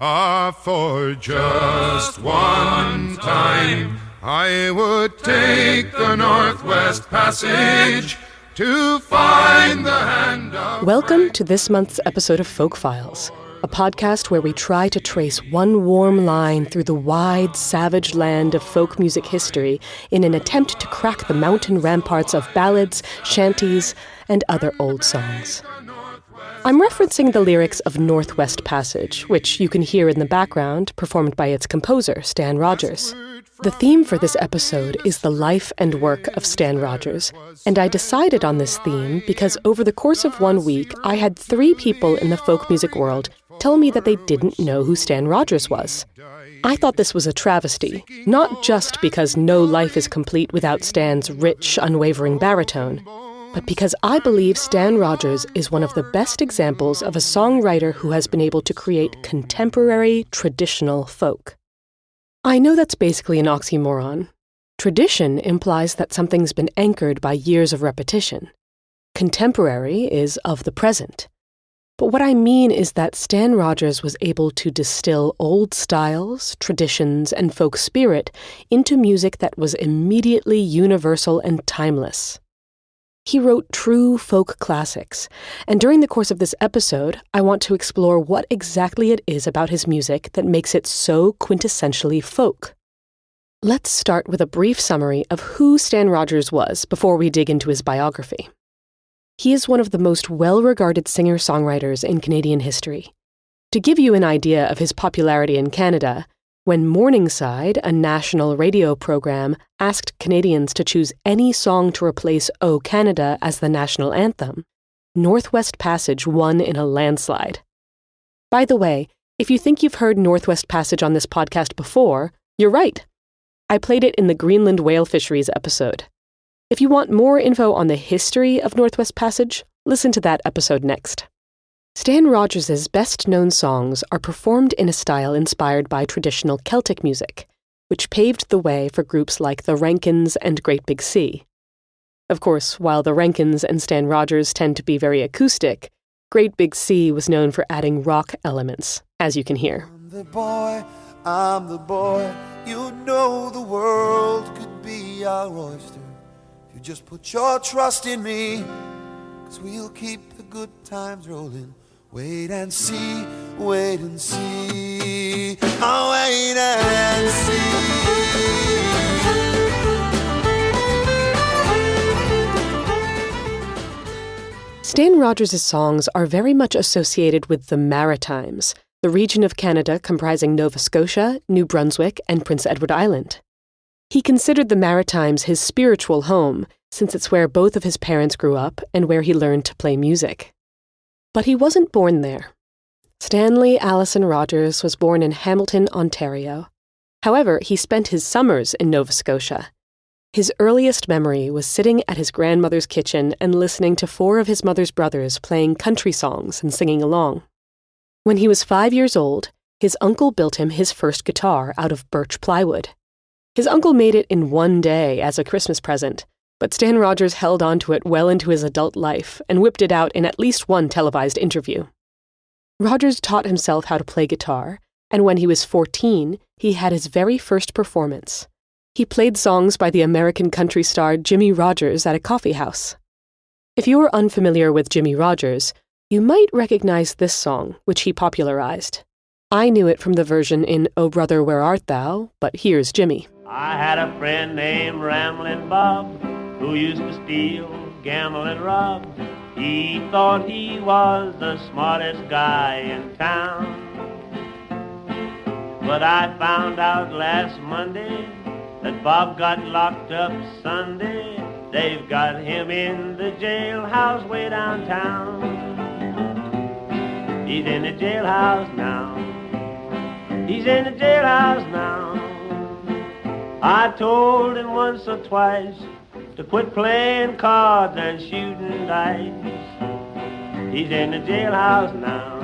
For just one time, I would take the Northwest Passage to find the hand of... Welcome to this month's episode of Folk Files, a podcast where we try to trace one warm line through the wide, savage land of folk music history in an attempt to crack the mountain ramparts of ballads, shanties, and other old songs. I'm referencing the lyrics of Northwest Passage, which you can hear in the background, performed by its composer, Stan Rogers. The theme for this episode is the life and work of Stan Rogers, and I decided on this theme because over the course of 1 week, I had 3 people in the folk music world tell me that they didn't know who Stan Rogers was. I thought this was a travesty, not just because no life is complete without Stan's rich, unwavering baritone, but because I believe Stan Rogers is one of the best examples of a songwriter who has been able to create contemporary, traditional folk. I know that's basically an oxymoron. Tradition implies that something's been anchored by years of repetition. Contemporary is of the present. But what I mean is that Stan Rogers was able to distill old styles, traditions, and folk spirit into music that was immediately universal and timeless. He wrote true folk classics, and during the course of this episode, I want to explore what exactly it is about his music that makes it so quintessentially folk. Let's start with a brief summary of who Stan Rogers was before we dig into his biography. He is one of the most well-regarded singer-songwriters in Canadian history. To give you an idea of his popularity in Canada, when Morningside, a national radio program, asked Canadians to choose any song to replace O Canada as the national anthem, Northwest Passage won in a landslide. By the way, if you think you've heard Northwest Passage on this podcast before, you're right. I played it in the Greenland whale fisheries episode. If you want more info on the history of Northwest Passage, listen to that episode next. Stan Rogers' best-known songs are performed in a style inspired by traditional Celtic music, which paved the way for groups like the Rankins and Great Big Sea. Of course, while the Rankins and Stan Rogers tend to be very acoustic, Great Big Sea was known for adding rock elements, as you can hear. I'm the boy, you know the world could be our oyster. If you just put your trust in me, 'cause we'll keep the good times rolling. Wait and see, wait and see. Oh, wait and see. Stan Rogers' songs are very much associated with the Maritimes, the region of Canada comprising Nova Scotia, New Brunswick, and Prince Edward Island. He considered the Maritimes his spiritual home, since it's where both of his parents grew up and where he learned to play music. But he wasn't born there. Stanley Allison Rogers was born in Hamilton, Ontario. However, he spent his summers in Nova Scotia. His earliest memory was sitting at his grandmother's kitchen and listening to 4 of his mother's brothers playing country songs and singing along. When he was 5 years old, his uncle built him his first guitar out of birch plywood. His uncle made it in 1 day as a Christmas present, but Stan Rogers held on to it well into his adult life and whipped it out in at least one televised interview. Rogers taught himself how to play guitar, and when he was 14, he had his very first performance. He played songs by the American country star Jimmie Rodgers at a coffee house. If you are unfamiliar with Jimmie Rodgers, you might recognize this song, which he popularized. I knew it from the version in Oh Brother, Where Art Thou, but here's Jimmie. I had a friend named Ramblin' Bob who used to steal, gamble, and rob. He thought he was the smartest guy in town. But I found out last Monday that Bob got locked up Sunday. They've got him in the jailhouse way downtown. He's in the jailhouse now. He's in the jailhouse now. I told him once or twice to quit playing cards and shooting dice. He's in the jailhouse now.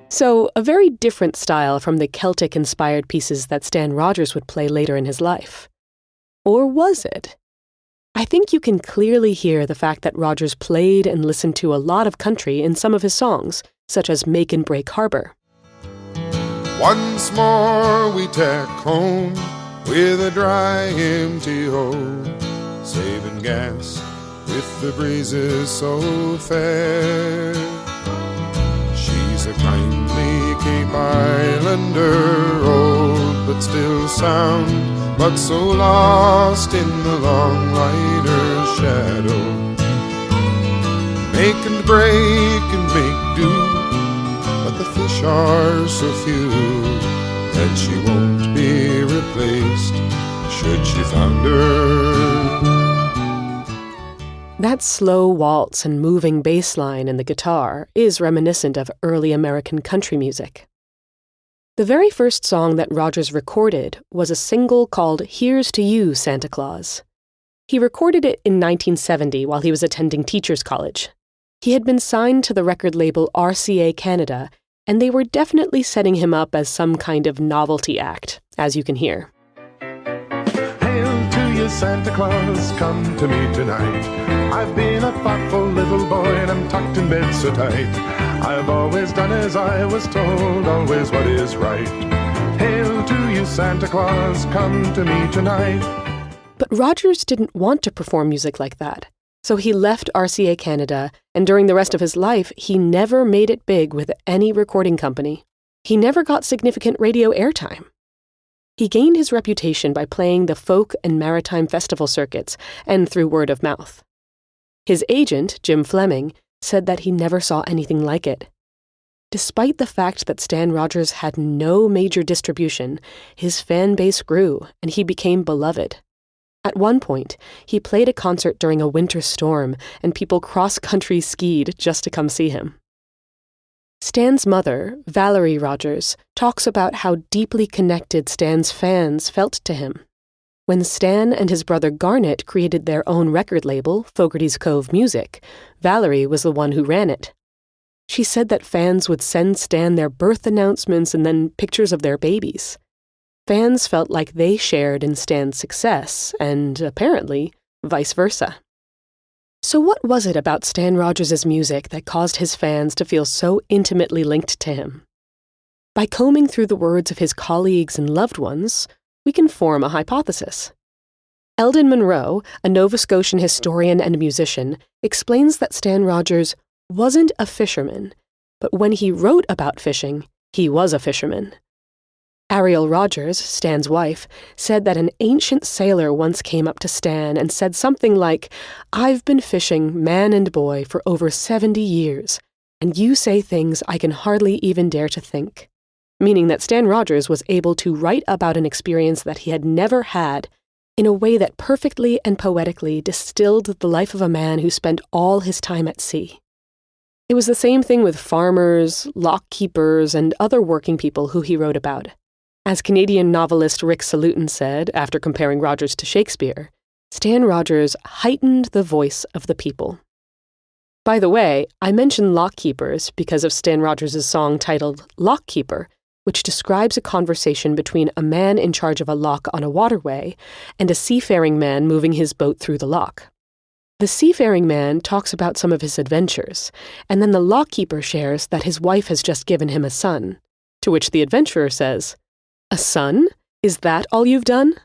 So, a very different style from the Celtic-inspired pieces that Stan Rogers would play later in his life. Or was it? I think you can clearly hear the fact that Rogers played and listened to a lot of country in some of his songs, such as Make and Break Harbor. Once more we tack home with a dry empty hold, saving gas with the breezes so fair. She's a kindly Cape Islander, old but still sound, but so lost in the long liner's shadow. Make and break and make do, but the fish are so few that she won't be replaced should she founder. That slow waltz and moving bass line in the guitar is reminiscent of early American country music. The very first song that Rogers recorded was a single called Here's to You, Santa Claus. He recorded it in 1970 while he was attending Teachers College. He had been signed to the record label RCA Canada, and they were definitely setting him up as some kind of novelty act, as you can hear. Hail to you, Santa Claus, come to me tonight. I've been a thoughtful little boy and I'm tucked in bed so tight. I've always done as I was told, always what is right. Hail to you, Santa Claus, come to me tonight. But Rogers didn't want to perform music like that. So he left RCA Canada, and during the rest of his life, he never made it big with any recording company. He never got significant radio airtime. He gained his reputation by playing the folk and maritime festival circuits and through word of mouth. His agent, Jim Fleming, said that he never saw anything like it. Despite the fact that Stan Rogers had no major distribution, his fan base grew and he became beloved. At one point, he played a concert during a winter storm, and people cross-country skied just to come see him. Stan's mother, Valerie Rogers, talks about how deeply connected Stan's fans felt to him. When Stan and his brother Garnet created their own record label, Fogarty's Cove Music, Valerie was the one who ran it. She said that fans would send Stan their birth announcements and then pictures of their babies. Fans felt like they shared in Stan's success, and apparently, vice versa. So what was it about Stan Rogers' music that caused his fans to feel so intimately linked to him? By combing through the words of his colleagues and loved ones, we can form a hypothesis. Eldon Monroe, a Nova Scotian historian and musician, explains that Stan Rogers wasn't a fisherman, but when he wrote about fishing, he was a fisherman. Ariel Rogers, Stan's wife, said that an ancient sailor once came up to Stan and said something like, "I've been fishing, man and boy, for over 70 years, and you say things I can hardly even dare to think," meaning that Stan Rogers was able to write about an experience that he had never had in a way that perfectly and poetically distilled the life of a man who spent all his time at sea. It was the same thing with farmers, lock keepers, and other working people who he wrote about. As Canadian novelist Rick Salutin said, after comparing Rogers to Shakespeare, Stan Rogers heightened the voice of the people. By the way, I mention lock keepers because of Stan Rogers' song titled Lock Keeper, which describes a conversation between a man in charge of a lock on a waterway and a seafaring man moving his boat through the lock. The seafaring man talks about some of his adventures, and then the lock keeper shares that his wife has just given him a son, to which the adventurer says, "A son? Is that all you've done?"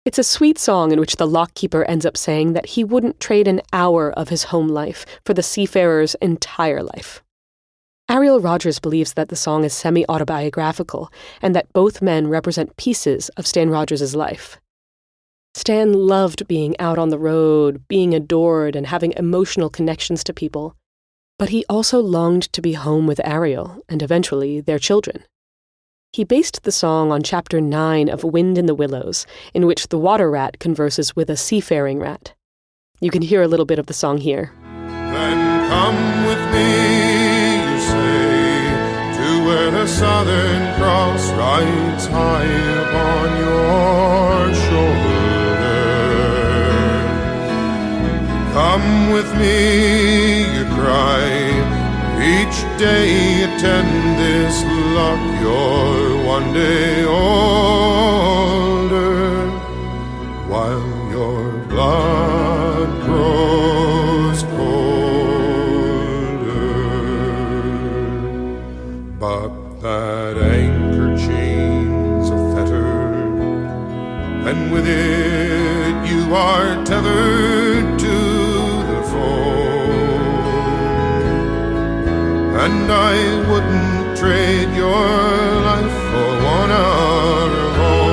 It's a sweet song in which the lock keeper ends up saying that he wouldn't trade an hour of his home life for the seafarer's entire life. Ariel Rogers believes that the song is semi-autobiographical and that both men represent pieces of Stan Rogers' life. Stan loved being out on the road, being adored, and having emotional connections to people. But he also longed to be home with Ariel and eventually their children. He based the song on Chapter 9 of Wind in the Willows, in which the water rat converses with a seafaring rat. You can hear a little bit of the song here. Then come with me, you say, to where the Southern Cross rides high upon your shoulder. Come with me, you cry, each day attend this lock, you're one day older, while your blood grows colder. But that that anchor chains a fetter, and with it you are tethered to the foam. And I wouldn't trade your life for 1 hour of home.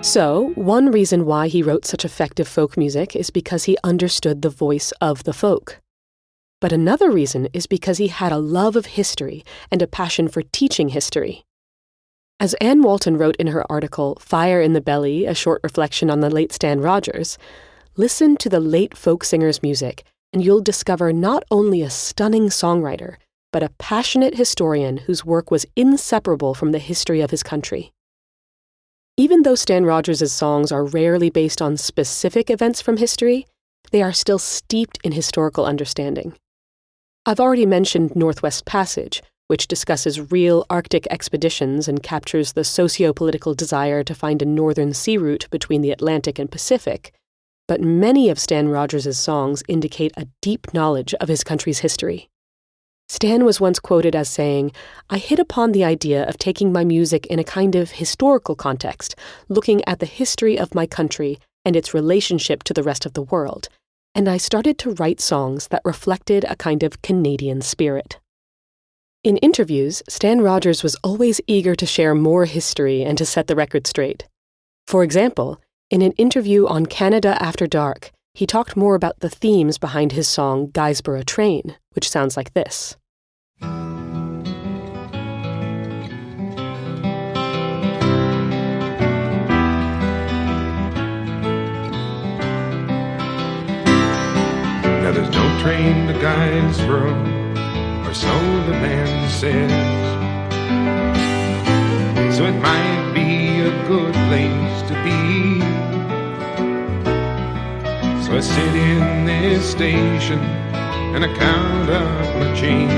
So, one reason why he wrote such effective folk music is because he understood the voice of the folk. But another reason is because he had a love of history and a passion for teaching history. As Anne Walton wrote in her article, Fire in the Belly, a short reflection on the late Stan Rogers, listen to the late folk singer's music, and you'll discover not only a stunning songwriter, but a passionate historian whose work was inseparable from the history of his country. Even though Stan Rogers' songs are rarely based on specific events from history, they are still steeped in historical understanding. I've already mentioned Northwest Passage, which discusses real Arctic expeditions and captures the socio-political desire to find a northern sea route between the Atlantic and Pacific, but many of Stan Rogers' songs indicate a deep knowledge of his country's history. Stan was once quoted as saying, "I hit upon the idea of taking my music in a kind of historical context, looking at the history of my country and its relationship to the rest of the world, and I started to write songs that reflected a kind of Canadian spirit." In interviews, Stan Rogers was always eager to share more history and to set the record straight. For example, in an interview on Canada After Dark, he talked more about the themes behind his song Guysborough Train, which sounds like this. Now there's no train to Guysborough, or so the man says. So it might be a good place to be. So I sit in this station and I count up my change,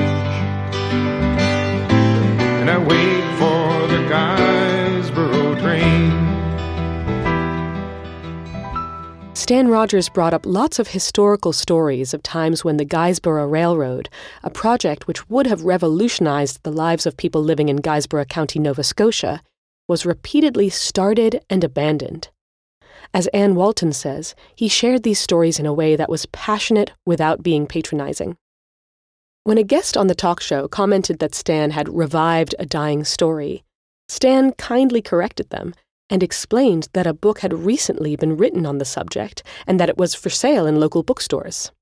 and I wait for the Guysborough train. Stan Rogers brought up lots of historical stories of times when the Guysborough Railroad, a project which would have revolutionized the lives of people living in Guysborough County, Nova Scotia, was repeatedly started and abandoned. As Anne Walton says, he shared these stories in a way that was passionate without being patronizing. When a guest on the talk show commented that Stan had revived a dying story, Stan kindly corrected them and explained that a book had recently been written on the subject and that it was for sale in local bookstores.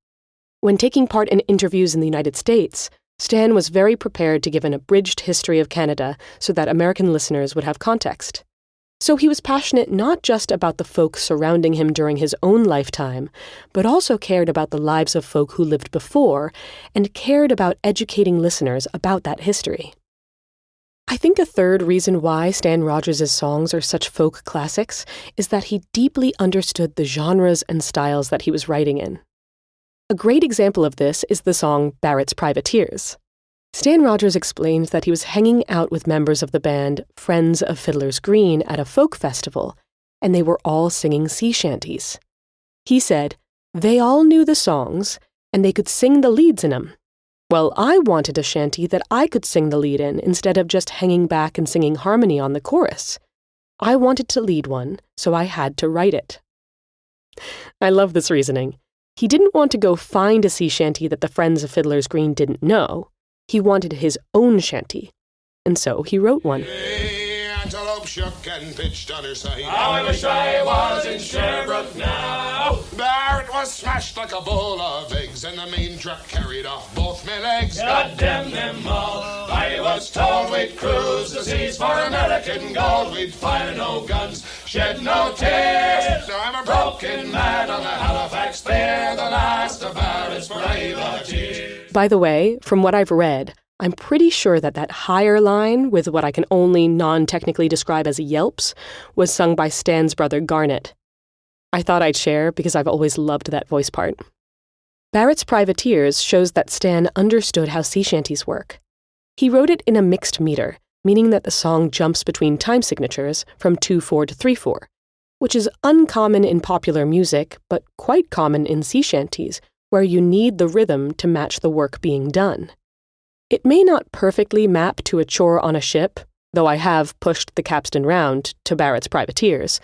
When taking part in interviews in the United States, Stan was very prepared to give an abridged history of Canada so that American listeners would have context. So he was passionate not just about the folk surrounding him during his own lifetime, but also cared about the lives of folk who lived before and cared about educating listeners about that history. I think a third reason why Stan Rogers' songs are such folk classics is that he deeply understood the genres and styles that he was writing in. A great example of this is the song Barrett's Privateers. Stan Rogers explained that he was hanging out with members of the band Friends of Fiddler's Green at a folk festival, and they were all singing sea shanties. He said, "They all knew the songs, and they could sing the leads in them. Well, I wanted a shanty that I could sing the lead in instead of just hanging back and singing harmony on the chorus. I wanted to lead one, so I had to write it." I love this reasoning. He didn't want to go find a sea shanty that the Friends of Fiddler's Green didn't know. He wanted his own shanty, and so he wrote one. Hey, antelope shook and pitched on her side. How I wish I was in Sherbrooke now. Barrett was smashed like a bowl of eggs, and the main truck carried off both my legs. God damn them all. I was told we'd cruise the seas for American gold. We'd fire no guns, shed no tears. Now I'm a Broken man on the Halifax Fair, the last of Barrett's privateers. By the way, from what I've read, I'm pretty sure that higher line, with what I can only non-technically describe as yelps, was sung by Stan's brother Garnet. I thought I'd share because I've always loved that voice part. Barrett's Privateers shows that Stan understood how sea shanties work. He wrote it in a mixed meter, meaning that the song jumps between time signatures from 2/4 to 3/4, which is uncommon in popular music, but quite common in sea shanties, where you need the rhythm to match the work being done. It may not perfectly map to a chore on a ship, though I have pushed the capstan round to Barrett's privateers,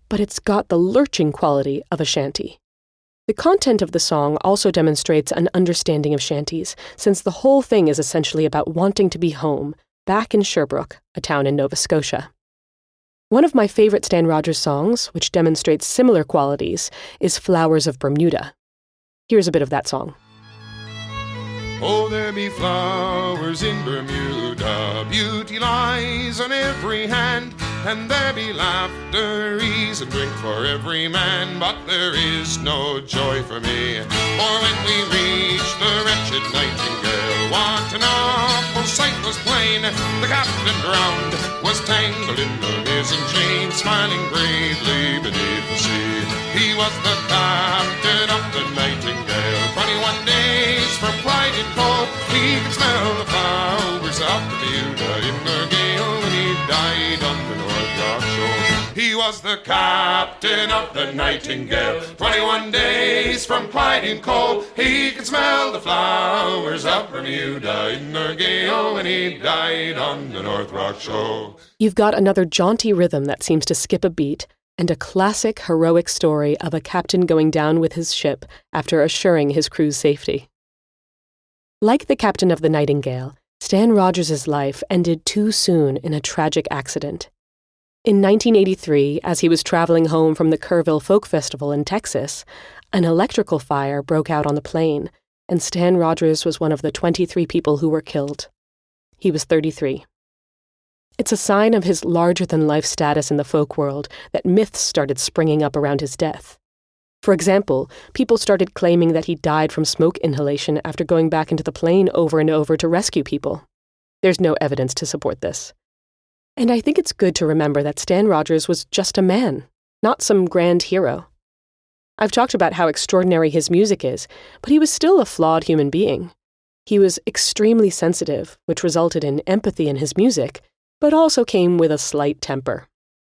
but it's got the lurching quality of a shanty. The content of the song also demonstrates an understanding of shanties, since the whole thing is essentially about wanting to be home, back in Sherbrooke, a town in Nova Scotia. One of my favorite Stan Rogers songs, which demonstrates similar qualities, is Flowers of Bermuda. Here's a bit of that song. Oh, there be flowers in Bermuda, beauty lies on every hand, and there be laughter, ease, and drink for every man, but there is no joy for me. For when we reach the wretched Nightingale, what an awful sight was plain. The captain drowned, was tangled in the mizzen chain, smiling bravely beneath the sea. He was the captain of the Nightingale, 21 days from pride in cold. He could smell the flowers of Bermuda in the gale when he died on the North Rock shore. He was the captain of the Nightingale, 21 days from pride in cold. He could smell the flowers of Bermuda in the gale when he died on the North Rock shore. You've got another jaunty rhythm that seems to skip a beat, and a classic heroic story of a captain going down with his ship after assuring his crew's safety. Like the captain of the Nightingale, Stan Rogers' life ended too soon in a tragic accident. In 1983, as he was traveling home from the Kerrville Folk Festival in Texas, an electrical fire broke out on the plane, and Stan Rogers was one of the 23 people who were killed. He was 33. It's a sign of his larger-than-life status in the folk world that myths started springing up around his death. For example, people started claiming that he died from smoke inhalation after going back into the plane over and over to rescue people. There's no evidence to support this. And I think it's good to remember that Stan Rogers was just a man, not some grand hero. I've talked about how extraordinary his music is, but he was still a flawed human being. He was extremely sensitive, which resulted in empathy in his music, but also came with a slight temper.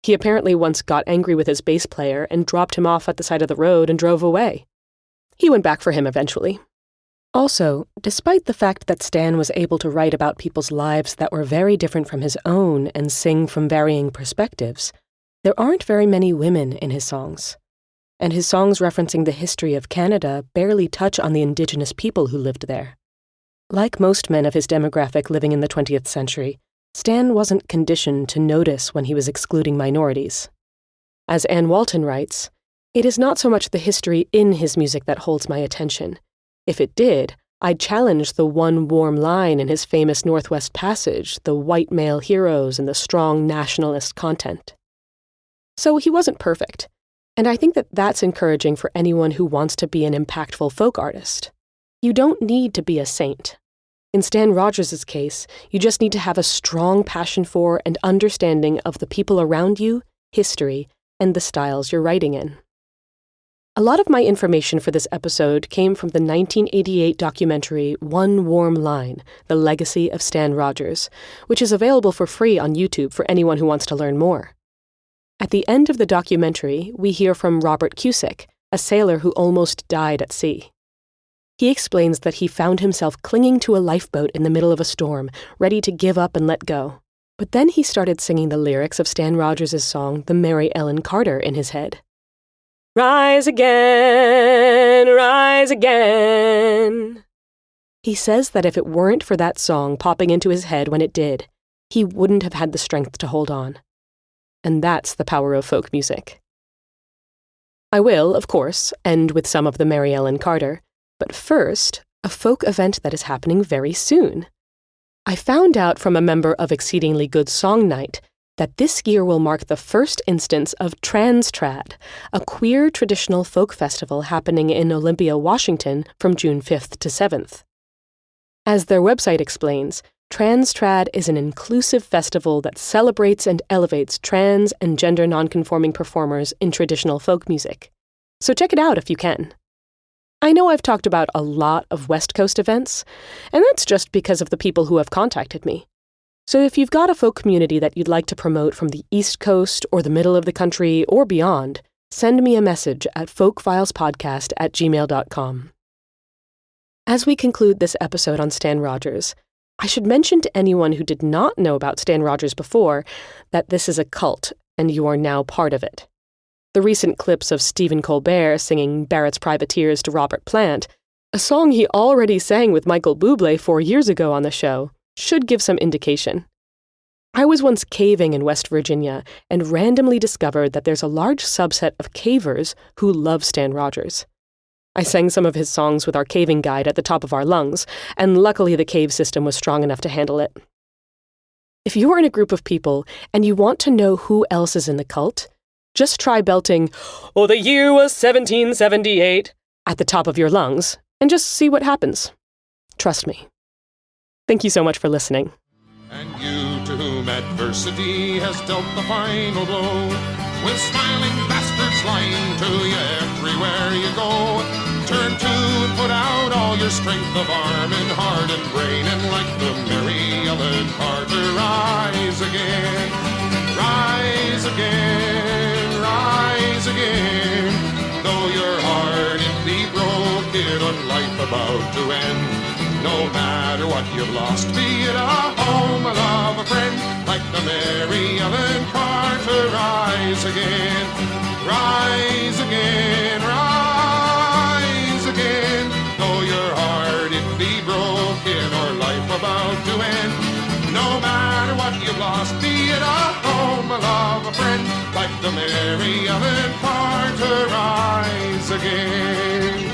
He apparently once got angry with his bass player and dropped him off at the side of the road and drove away. He went back for him eventually. Also, despite the fact that Stan was able to write about people's lives that were very different from his own and sing from varying perspectives, there aren't very many women in his songs. And his songs referencing the history of Canada barely touch on the Indigenous people who lived there. Like most men of his demographic living in the 20th century, Stan wasn't conditioned to notice when he was excluding minorities. As Anne Walton writes, "It is not so much the history in his music that holds my attention. If it did, I'd challenge the one warm line in his famous Northwest Passage, the white male heroes and the strong nationalist content." So he wasn't perfect, and I think that that's encouraging for anyone who wants to be an impactful folk artist. You don't need to be a saint. In Stan Rogers' case, you just need to have a strong passion for and understanding of the people around you, history, and the styles you're writing in. A lot of my information for this episode came from the 1988 documentary One Warm Line, The Legacy of Stan Rogers, which is available for free on YouTube for anyone who wants to learn more. At the end of the documentary, we hear from Robert Cusick, a sailor who almost died at sea. He explains that he found himself clinging to a lifeboat in the middle of a storm, ready to give up and let go. But then he started singing the lyrics of Stan Rogers' song, The Mary Ellen Carter, in his head. Rise again, rise again. He says that if it weren't for that song popping into his head when it did, he wouldn't have had the strength to hold on. And that's the power of folk music. I will, of course, end with some of the Mary Ellen Carter, but first, a folk event that is happening very soon. I found out from a member of Exceedingly Good Song Night that this year will mark the first instance of Trad, a queer traditional folk festival happening in Olympia, Washington from June 5th to 7th. As their website explains, Trad is an inclusive festival that celebrates and elevates trans and gender nonconforming performers in traditional folk music. So check it out if you can. I know I've talked about a lot of West Coast events, and that's just because of the people who have contacted me. So if you've got a folk community that you'd like to promote from the East Coast or the middle of the country or beyond, send me a message at folkfilespodcast@gmail.com. As we conclude this episode on Stan Rogers, I should mention to anyone who did not know about Stan Rogers before that this is a cult, and you are now part of it. The recent clips of Stephen Colbert singing Barrett's Privateers to Robert Plant, a song he already sang with Michael Bublé 4 years ago on the show, should give some indication. I was once caving in West Virginia and randomly discovered that there's a large subset of cavers who love Stan Rogers. I sang some of his songs with our caving guide at the top of our lungs, and luckily the cave system was strong enough to handle it. If you are in a group of people and you want to know who else is in the cult, just try belting, "Oh, the year was 1778," at the top of your lungs, and just see what happens. Trust me. Thank you so much for listening. And you to whom adversity has dealt the final blow, with smiling bastards lying to you everywhere you go, turn to and put out all your strength of arm and heart and brain, and like the merry Ellen Carter, rise again, rise again, rise again. Though your heart it be broken on life about to end, no matter what you've lost, be it a home, a love, a friend, like the Mary Ellen Carter, rise again, rise again, rise again. Though your heart it be broken or life about to end, no matter what you've lost, be it a home, a love, a friend, like the Mary Ellen Carter, rise again.